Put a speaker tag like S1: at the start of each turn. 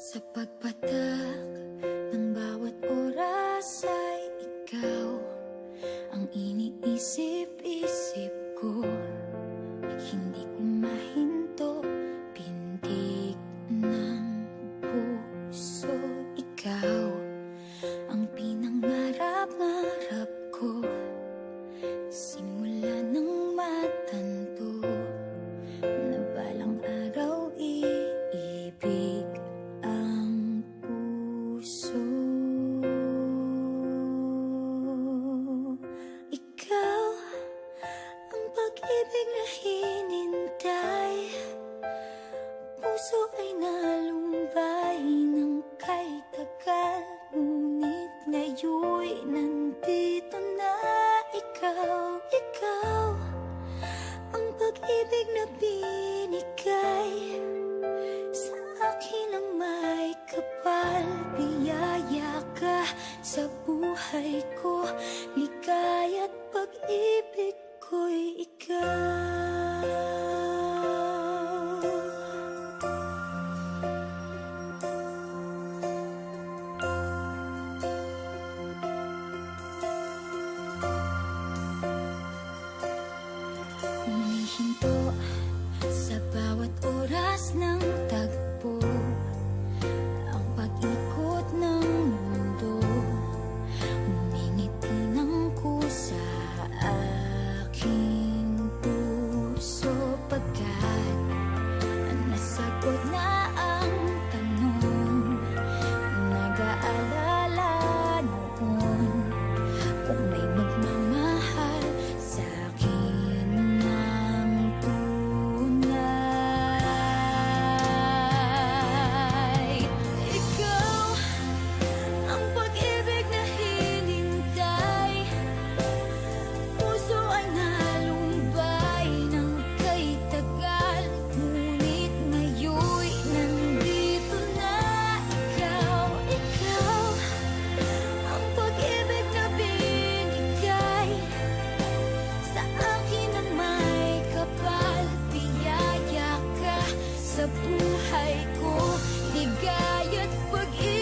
S1: Sa pagpatak ng bawat oras ay ikaw ang iniisip-isip ko. Hindi ko mahinto, pintig ng puso. Ikaw ang pinangarap-ngarap ko, simula ng matanto na balang araw iibig ang puso. Ikaw ang pag-ibig na hinintay, puso ay nalumbay ng kay tagal, ngunit ngayon'y nandito na ikaw. Ikaw ang pag-ibig na binigay sa akin ang may kapal. Biyaya ka sa buhay ko, ligaya't pag-ibig ko'y ikaw. Humihinto sa bawat oras ng tagpo, ang pag-ikot ng mundo, ngumingiti ng kusa aking puso. Pagkat nasagot na ang tanong, nag-aalala noon kung may magmamahal sa'kin ng tunay. Ikaw ang pag-ibig na hinintay, puso ay nalumbay ng kay tagal, ngunit ngayon'y nandito na ikaw. Ikaw ang pag-ibig na binigay sa akin ang may kapal. Biyaya ka sa buhay ko, ligaya't pag-ibig